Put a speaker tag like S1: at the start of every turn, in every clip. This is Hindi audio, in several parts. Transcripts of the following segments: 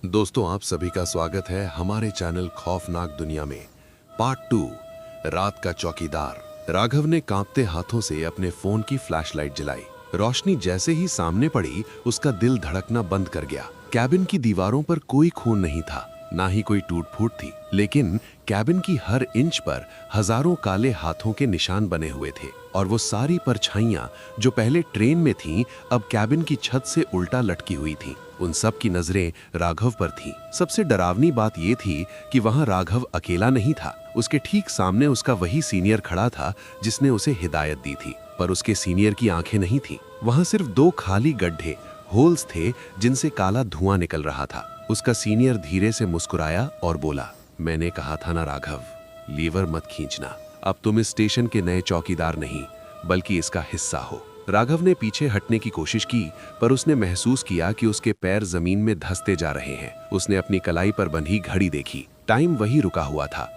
S1: दोस्तों, आप सभी का स्वागत है हमारे चैनल खौफनाक दुनिया में। पार्ट 2, रात का चौकीदार। राघव ने कांपते हाथों से अपने फोन की फ्लैशलाइट जलाई। रोशनी जैसे ही सामने पड़ी, उसका दिल धड़कना बंद कर गया। कैबिन की दीवारों पर कोई खून नहीं था, ना ही कोई टूट-फूट थी, लेकिन कैबिन की हर इंच पर हजारों काले हाथों के निशान बने हुए थे। और वो सारी परछाइयां जो पहले ट्रेन में थीं, अब कैबिन की छत से उल्टा लटकी हुई थीं। उन सब की नजरें राघव पर थीं। सबसे डरावनी बात ये थी कि वहां राघव अकेला नहीं था। उसके ठीक सामने उसका वही सीनियर खड़ा था जिसने उसे हिदायत दी थी। पर उसके सीनियर की आंखें नहीं थीं। वहां सिर्फ 2 खाली गड्ढे, होल्स थे जिनसे काला धुआं निकल रहा था। उसका सीनियर धीरे से मुस्कुराया और बोला, मैंने कहा था ना राघव, लीवर मत खींचना। अब तुम इस स्टेशन के नए चौकीदार नहीं, बल्कि इसका हिस्सा हो। राघव ने पीछे हटने की कोशिश की, पर उसने महसूस किया कि उसके पैर जमीन में धंसते जा रहे हैं। उसने अपनी कलाई पर बंधी घड़ी देखी। टाइम वही रुका हुआ था,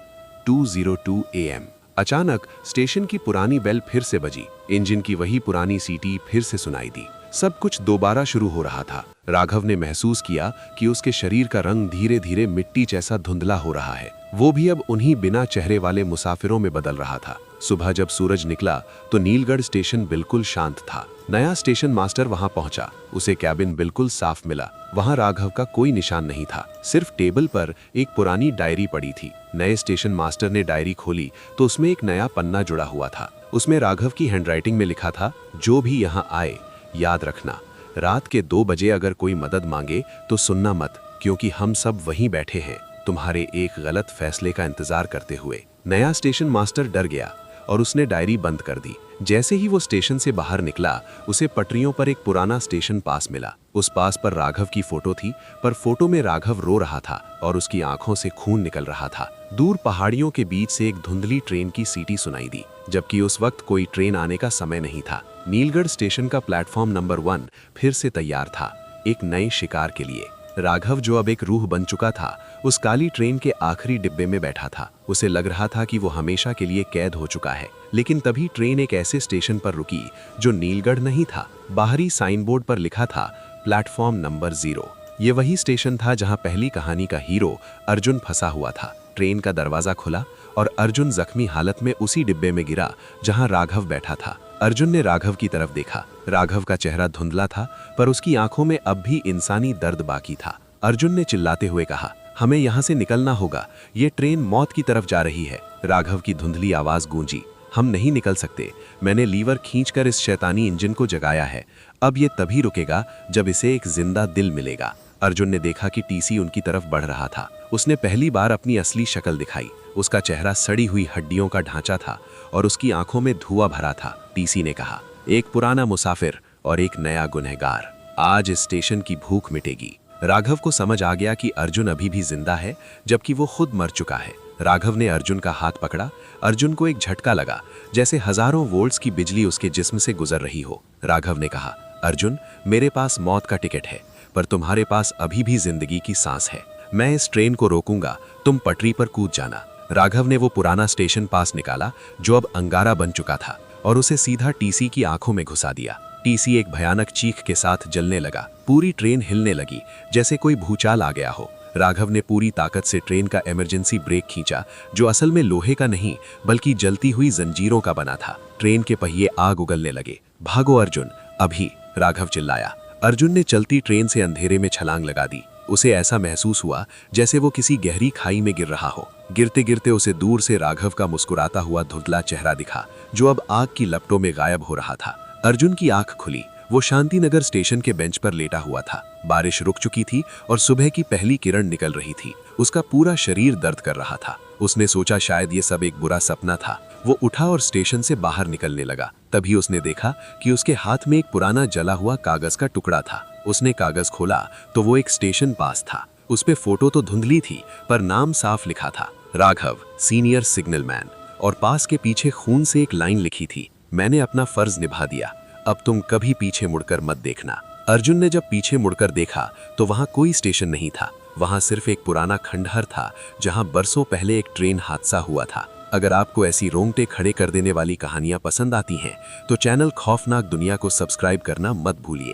S1: 2:02 AM। अचानक स्टेशन की पुरानी बेल फिर से बजी। इंजन की वही पुरानी सीटी फिर से सुनाई दी। सब कुछ दोबारा शुरू हो रहा था। राघव ने महसूस किया कि उसके शरीर का रंग धीरे धीरे मिट्टी जैसा धुंधला हो रहा है। वो भी अब उन्हीं बिना चेहरे वाले मुसाफिरों में बदल रहा था। सुबह जब सूरज निकला तो नीलगढ़ स्टेशन बिल्कुल शांत था। नया स्टेशन मास्टर वहां पहुंचा। उसे कैबिन बिल्कुल साफ मिला। वहां राघव का कोई निशान नहीं था। सिर्फ टेबल पर एक पुरानी डायरी पड़ी थी। नए स्टेशन मास्टर ने डायरी खोली तो उसमें एक नया पन्ना जुड़ा हुआ था। उसमें राघव की हैंडराइटिंग में लिखा था, जो भी यहाँ आए, याद रखना, रात के 2 बजे अगर कोई मदद मांगे तो सुनना मत, क्योंकि हम सब वहीं बैठे हैं, तुम्हारे एक गलत फैसले का इंतजार करते हुए। नया स्टेशन मास्टर डर गया और उसने डायरी बंद कर दी। जैसे ही वो स्टेशन से बाहर निकला, उसे पटरियों पर एक पुराना स्टेशन पास मिला। उस पास पर राघव की फोटो थी, पर फोटो में राघव रो रहा था और उसकी आंखों से खून निकल रहा था। दूर पहाड़ियों के बीच से एक धुंधली ट्रेन की सीटी सुनाई दी, जबकि उस वक्त कोई ट्रेन आने का समय नहीं था। नीलगढ़ स्टेशन का प्लेटफॉर्म नंबर 1 फिर से तैयार था, एक नए शिकार के लिए। राघव, जो अब एक रूह बन चुका था, उस काली ट्रेन के आखिरी डिब्बे में बैठा था। उसे लग रहा था कि वो हमेशा के लिए कैद हो चुका है। लेकिन तभी ट्रेन एक ऐसे स्टेशन पर रुकी जो नीलगढ़ नहीं था। बाहरी साइन बोर्ड पर लिखा था, प्लेटफॉर्म नंबर 0। ये वही स्टेशन था जहां पहली कहानी का हीरो अर्जुन फंसा हुआ था। ट्रेन का दरवाजा खुला और अर्जुन जख्मी हालत में उसी डिब्बे में गिरा जहां राघव बैठा था। अर्जुन ने राघव की तरफ देखा। राघव का चेहरा धुंधला था, पर उसकी आंखों में अब भी इंसानी दर्द बाकी था। अर्जुन ने चिल्लाते हुए कहा, हमें यहाँ से निकलना होगा, ये ट्रेन मौत की तरफ जा रही है। राघव की धुंधली आवाज गूंजी, हम नहीं निकल सकते, मैंने लीवर खींचकर इस शैतानी इंजन को जगाया है। अब ये तभी रुकेगा जब इसे एक जिंदा दिल मिलेगा। अर्जुन ने देखा कि टीसी उनकी तरफ बढ़ रहा था। उसने पहली बार अपनी असली शक्ल दिखाई। उसका चेहरा सड़ी हुई हड्डियों का ढांचा था और उसकी आंखों में धुआं भरा था। टीसी ने कहा, एक पुराना मुसाफिर और एक नया गुनहगार, आज इस स्टेशन की भूख मिटेगी। राघव को समझ आ गया कि अर्जुन अभी भी जिंदा है, जबकि वो खुद मर चुका है। राघव ने अर्जुन का हाथ पकड़ा। अर्जुन को एक झटका लगा, जैसे हजारों वोल्ट्स की बिजली उसके जिस्म से गुजर रही हो। राघव ने कहा, अर्जुन, मेरे पास मौत का टिकट है, पर तुम्हारे पास अभी भी जिंदगी की सांस है। मैं इस ट्रेन को रोकूंगा, तुम पटरी पर कूद जाना। राघव ने वो पुराना स्टेशन पास निकाला जो अब अंगारा बन चुका था, और उसे सीधा टीसी की आंखों में घुसा दिया। टीसी एक भयानक चीख के साथ जलने लगा। पूरी ट्रेन हिलने लगी, जैसे कोई भूचाल आ गया हो। राघव ने पूरी ताकत से ट्रेन का इमरजेंसी ब्रेक खींचा, जो असल में लोहे का नहीं बल्कि जलती हुई जंजीरों का बना था। ट्रेन के पहिए आग उगलने लगे। भागो अर्जुन, अभी, राघव चिल्लाया। अर्जुन ने चलती ट्रेन से अंधेरे में छलांग लगा दी। उसे ऐसा महसूस हुआ जैसे वो किसी गहरी खाई में गिर रहा हो। गिरते गिरते उसे दूर से राघव का मुस्कुराता हुआ धुंधला चेहरा दिखा, जो अब आग की लपटों में गायब हो रहा था। अर्जुन की आंख खुली। वो शांतिनगर स्टेशन के बेंच पर लेटा हुआ था। बारिश रुक चुकी थी और सुबह की पहली किरण निकल रही थी। उसका पूरा शरीर दर्द कर रहा था। उसने सोचा शायद ये सब एक बुरा सपना था। वो उठा और स्टेशन से बाहर निकलने लगा। तभी उसने देखा कि उसके हाथ में एक पुराना जला हुआ कागज का टुकड़ा था। उसने कागज खोला तो वो एक स्टेशन पास था। उस पे फोटो तो धुंधली थी, पर नाम साफ लिखा था, राघव, सीनियर सिग्नल मैन। और पास के पीछे खून से एक लाइन लिखी थी, मैंने अपना फर्ज निभा दिया, अब तुम कभी पीछे मुड़कर मत देखना। अर्जुन ने जब पीछे मुड़कर देखा तो वहां कोई स्टेशन नहीं था। वहां सिर्फ एक पुराना खंडहर था जहां बरसों पहले एक ट्रेन हादसा हुआ था। अगर आपको ऐसी रोंगटे खड़े कर देने वाली कहानियां पसंद आती हैं तो चैनल खौफनाक दुनिया को सब्सक्राइब करना मत भूलिए।